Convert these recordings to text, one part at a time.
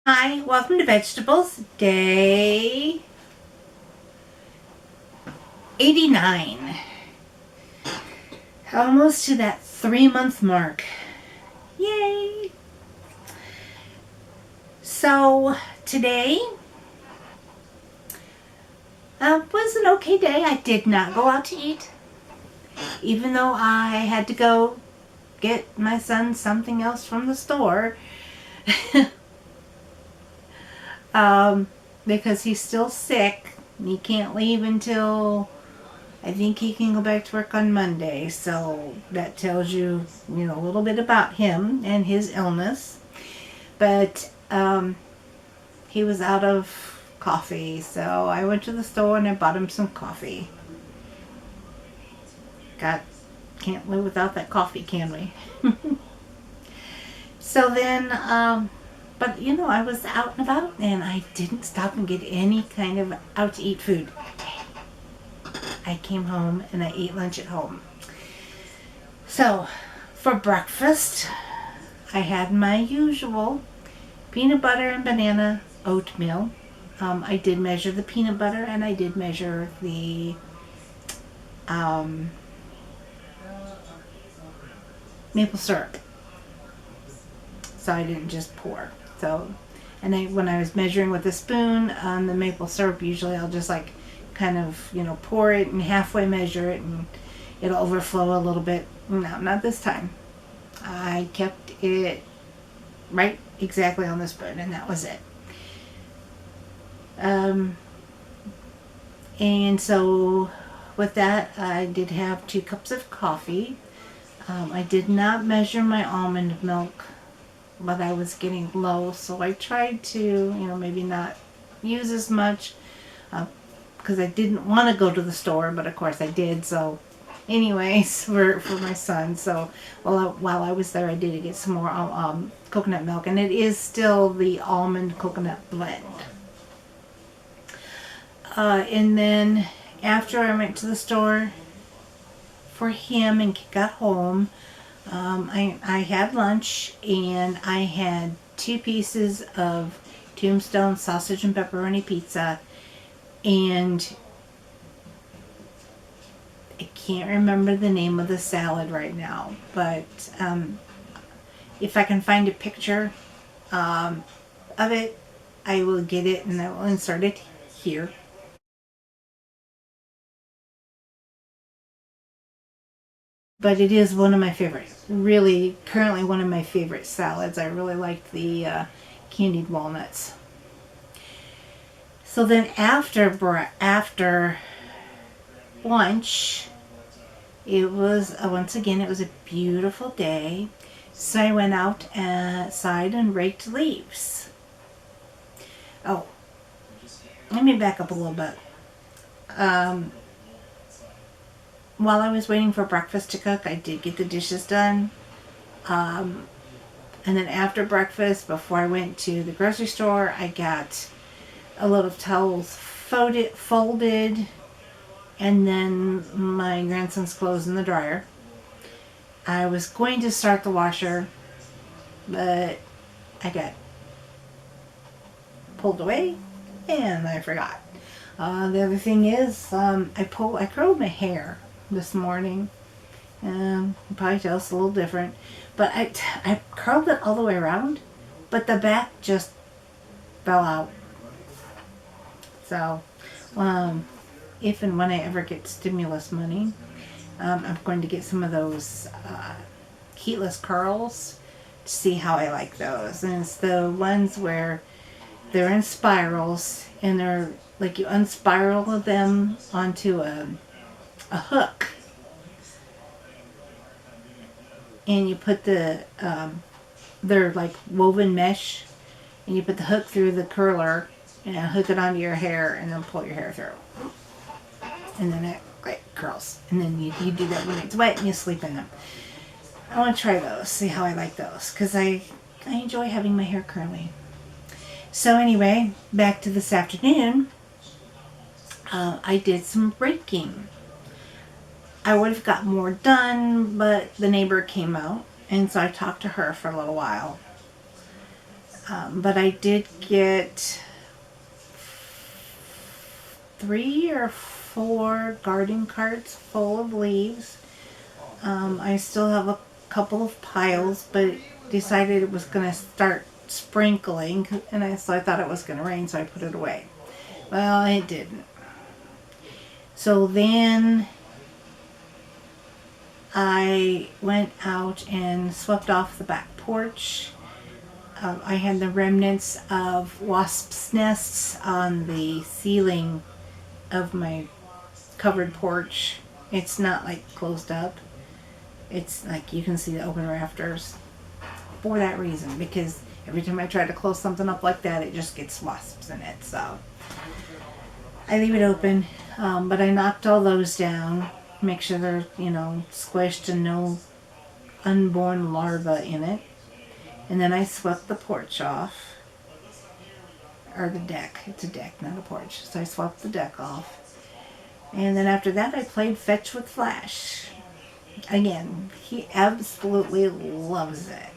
Hi, welcome to Vegetables, day 89. Almost to that 3 month mark. Yay! So, today was an okay day. I did not go out to eat, even though I had to go get my son something else from the store um, because he's still sick. He can't leave until I think he can go back to work on Monday, so that tells you, a little bit about him and his illness. But he was out of coffee, so I went to the store and I bought him some coffee. God, can't live without that coffee, can we? So then, but I was out and about and I didn't stop and get any kind of out to eat food. I came home and I ate lunch at home. So, for breakfast, I had my usual peanut butter and banana oatmeal. I did measure the peanut butter and I did measure the um, maple syrup. So I didn't just pour. So, and when I was measuring with a spoon on the maple syrup, usually I'll just like kind of, pour it and halfway measure it and it'll overflow a little bit. No, not this time. I kept it right exactly on the spoon and that was it. Um, and so with that, I did have 2 cups of coffee. I did not measure my almond milk, but I was getting low, so I tried to, maybe not use as much because I didn't want to go to the store, but of course I did. So, anyways, for my son. So while I was there, I did get some more coconut milk, and it is still the almond coconut blend. And then after I went to the store for him and got home, I had lunch and I had 2 pieces of Tombstone sausage and pepperoni pizza, and I can't remember the name of the salad right now, but if I can find a picture of it, I will get it and I will insert it here. But it is one of my favorites. Really, currently one of my favorite salads. I really like the candied walnuts. So then after lunch, it was once again it was a beautiful day. So I went outside and raked leaves. Oh, let me back up a little bit. Um, while I was waiting for breakfast to cook, I did get the dishes done. Um, and then after breakfast, before I went to the grocery store, I got a load of towels folded, and then my grandson's clothes in the dryer. I was going to start the washer, but I got pulled away and I forgot. The other thing is, I curled my hair this morning. You probably tell it's a little different, but I curled it all the way around, but the back just fell out. So, um, if and when I ever get stimulus money, I'm going to get some of those heatless curls to see how I like those. And it's the ones where they're in spirals and they're like you unspiral them onto a hook and you put they're like woven mesh and you put the hook through the curler and hook it onto your hair and then pull your hair through. And then it like curls. And then you do that when it's wet and you sleep in them. I want to try those, see how I like those, because I enjoy having my hair curly. So anyway, back to this afternoon, I did some raking. I would have got more done, but the neighbor came out, and so I talked to her for a little while. But I did get 3 or 4 garden carts full of leaves. I still have a couple of piles, but decided it was going to start sprinkling, and so I thought it was going to rain, so I put it away. Well, it didn't. So then I went out and swept off the back porch. I had the remnants of wasps' nests on the ceiling of my covered porch. It's not like closed up. It's like you can see the open rafters for that reason, because every time I try to close something up like that, it just gets wasps in it. So I leave it open, but I knocked all those down, make sure they're, squished and no unborn larvae in it. And then I swept the porch off, or the deck. It's a deck, not a porch. So I swept the deck off. And then after that, I played fetch with Flash. Again, he absolutely loves it.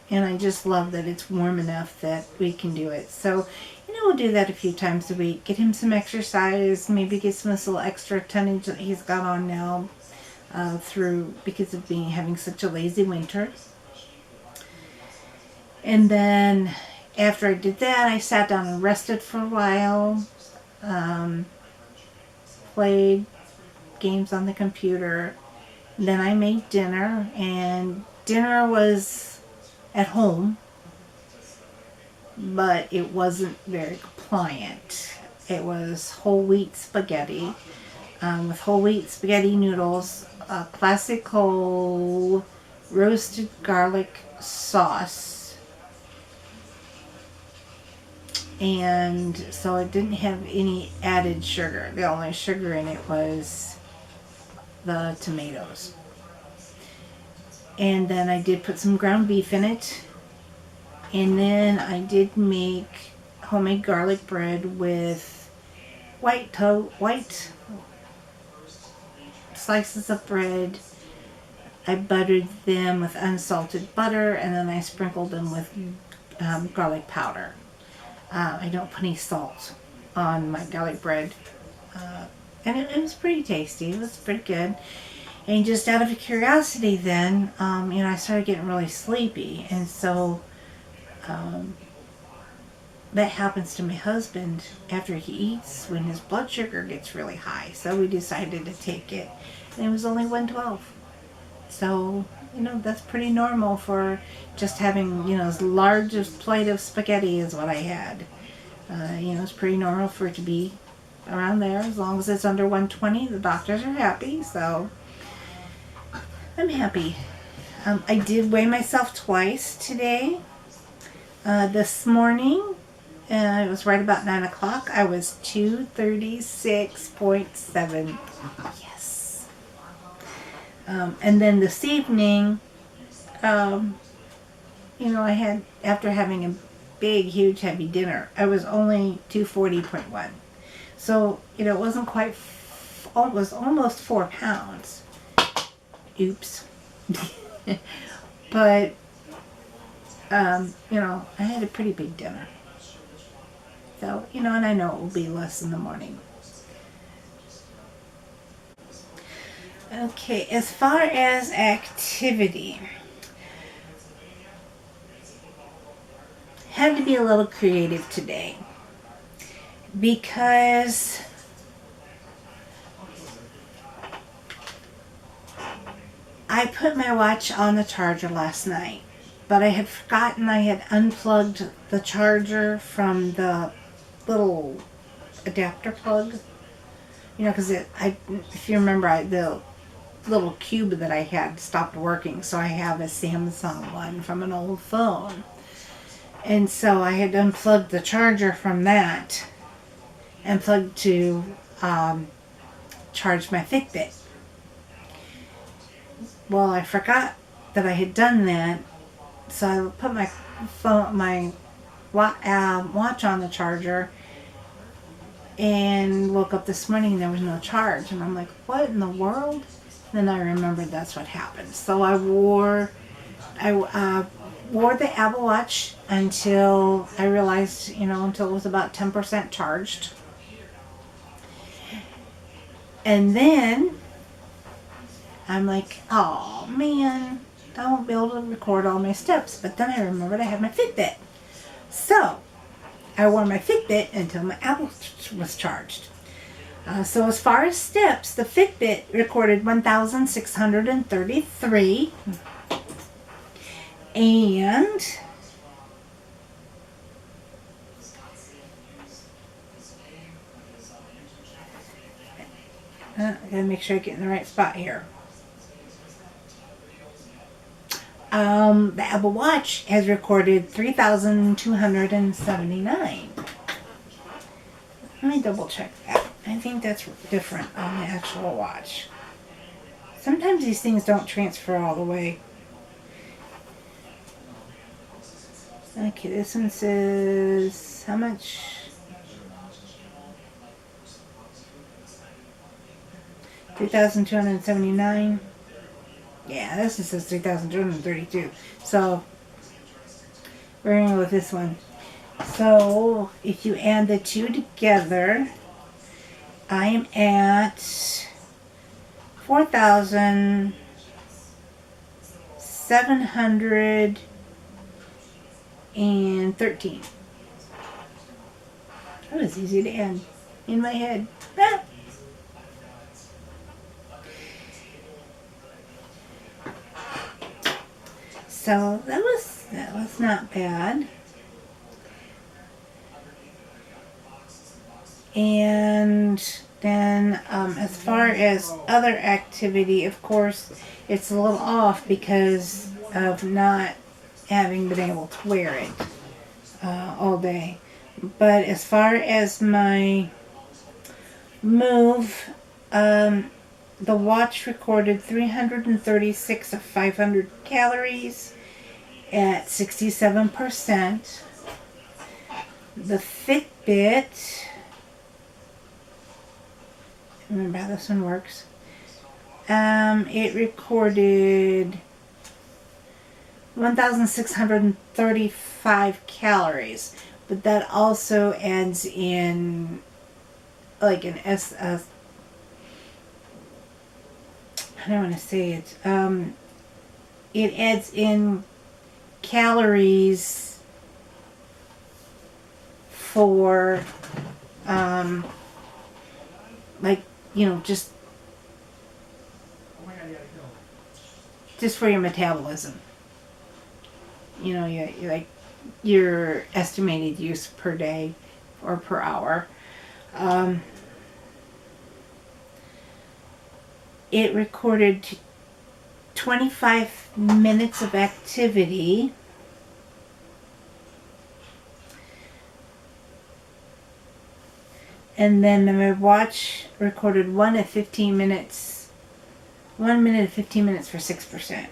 And I just love that it's warm enough that we can do it. So, we'll do that a few times a week. Get him some exercise, maybe get some of this little extra tonnage that he's got on now because of having such a lazy winter. And then after I did that, I sat down and rested for a while. Played games on the computer. Then I made dinner, and dinner was at home, but it wasn't very compliant. It was whole wheat spaghetti with whole wheat spaghetti noodles, classical roasted garlic sauce, and so it didn't have any added sugar. The only sugar in it was the tomatoes. And then I did put some ground beef in it. And then I did make homemade garlic bread with white slices of bread. I buttered them with unsalted butter, and then I sprinkled them with garlic powder. I don't put any salt on my garlic bread. And it was pretty tasty. It was pretty good. And just out of curiosity then, I started getting really sleepy. And so that happens to my husband after he eats when his blood sugar gets really high. So we decided to take it. And it was only 112. So, that's pretty normal for just having, as large a plate of spaghetti as what I had. It's pretty normal for it to be around there. As long as it's under 120, the doctors are happy. So I'm happy. I did weigh myself twice today. This morning, it was right about 9 o'clock. I was 236.7. Yes. And then this evening, I had, after having a big, huge, heavy dinner, I was only 240.1. So, it wasn't quite, it was almost 4 pounds. Oops. But, I had a pretty big dinner. So, and I know it will be less in the morning. Okay, as far as activity, had to be a little creative today because I put my watch on the charger last night, but I had forgotten I had unplugged the charger from the little adapter plug. Because if you remember, the little cube that I had stopped working, so I have a Samsung one from an old phone. And so I had unplugged the charger from that and plugged to charge my Fitbit. Well, I forgot that I had done that, so I put my watch on the charger and woke up this morning and there was no charge. And I'm like, what in the world? Then I remembered that's what happened. So I wore the Apple Watch until I realized, until it was about 10% charged. And then I'm like, oh man, I won't be able to record all my steps. But then I remembered I had my Fitbit. So I wore my Fitbit until my Apple Watch was charged. So as far as steps, the Fitbit recorded 1,633. And I gotta make sure I get in the right spot here. The Apple Watch has recorded 3,279. Let me double check that. I think that's different on the actual watch. Sometimes these things don't transfer all the way. Okay, this one says how much? 3,279. Yeah, this one says 3,232. So we're going to go with this one. So if you add the two together, I am at 4,713. That was easy to add in my head. So that was not bad. And then as far as other activity, of course, it's a little off because of not having been able to wear it all day. But as far as my move, the watch recorded 336 of 500 calories at 67%. The Fitbit, remember how this one works, it recorded 1,635 calories, but that also adds in like an I don't want to say it. It adds in calories for, just for your metabolism. Your estimated use per day or per hour. It recorded 25 minutes of activity. And then my watch recorded 1 minute and 15 minutes for 6%.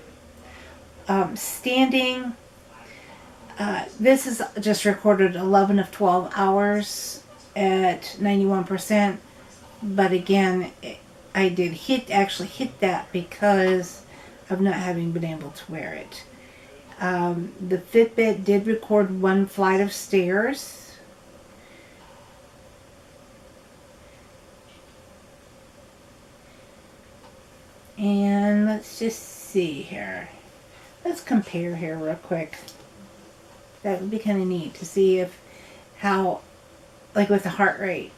Standing, this is just recorded 11 of 12 hours at 91%. But again, I did actually hit that because of not having been able to wear it. The Fitbit did record 1 flight of stairs. And let's just see here. Let's compare here real quick. That would be kind of neat to see how, like with the heart rate,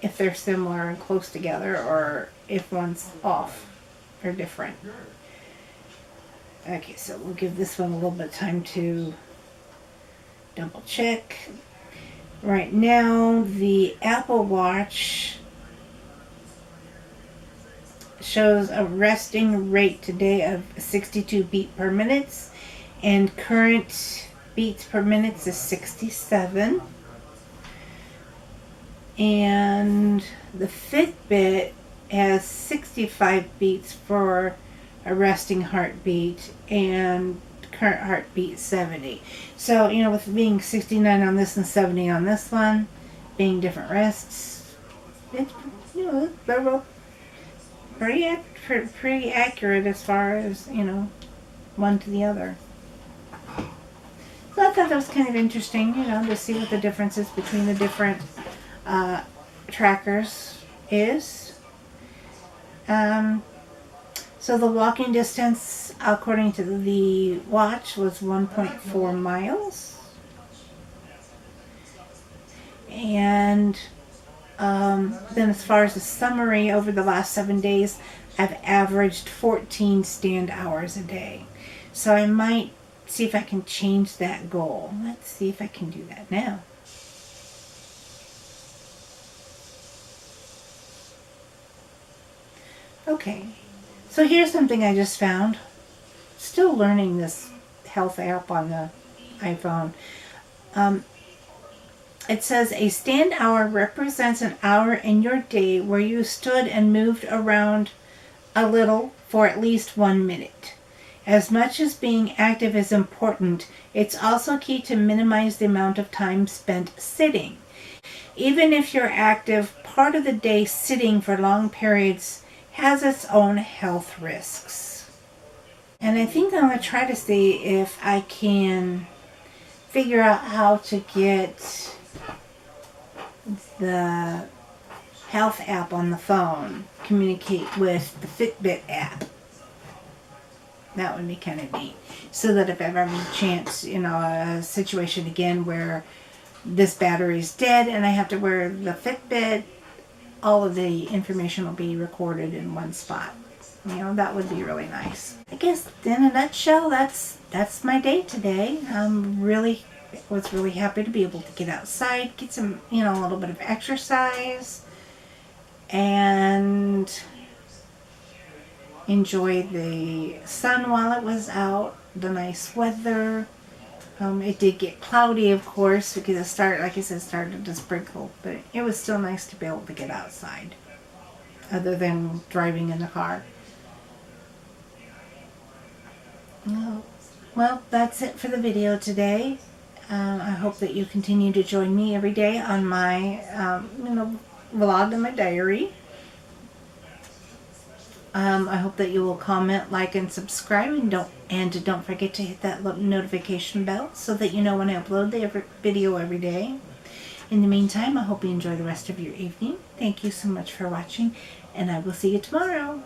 if they're similar and close together or if one's off or different. Okay, so we'll give this one a little bit of time to double check. Right now, the Apple Watch shows a resting rate today of 62 beats per minute, and current beats per minute is 67. And the Fitbit has 65 beats for a resting heartbeat and current heartbeat 70. So, with being 69 on this and 70 on this one, being different rests, it's, they're both pretty accurate as far as, one to the other. So I thought that was kind of interesting, to see what the differences between the different trackers is. So the walking distance, according to the watch, was 1.4 miles. And then as far as the summary, over the last 7 days, I've averaged 14 stand hours a day. So I might see if I can change that goal. Let's see if I can do that now. Okay, so here's something I just found. Still learning this health app on the iPhone. It says a stand hour represents an hour in your day where you stood and moved around a little for at least 1 minute. As much as being active is important, it's also key to minimize the amount of time spent sitting. Even if you're active, part of the day sitting for long periods has its own health risks. And I think I'm going to try to see if I can figure out how to get the health app on the phone communicate with the Fitbit app. That would be kind of neat. So that if ever there's a chance, a situation again where this battery's dead and I have to wear the Fitbit, all of the information will be recorded in one spot. That would be really nice. I guess in a nutshell, that's my day today. Was really happy to be able to get outside, get some, a little bit of exercise, and enjoy the sun while it was out, the nice weather. It did get cloudy, of course, because it started to sprinkle, but it was still nice to be able to get outside, other than driving in the car. Well, that's it for the video today. I hope that you continue to join me every day on my, vlog and my diary. I hope that you will comment, like, and subscribe, and don't forget to hit that notification bell so that you know when I upload the video every day. In the meantime, I hope you enjoy the rest of your evening. Thank you so much for watching, and I will see you tomorrow.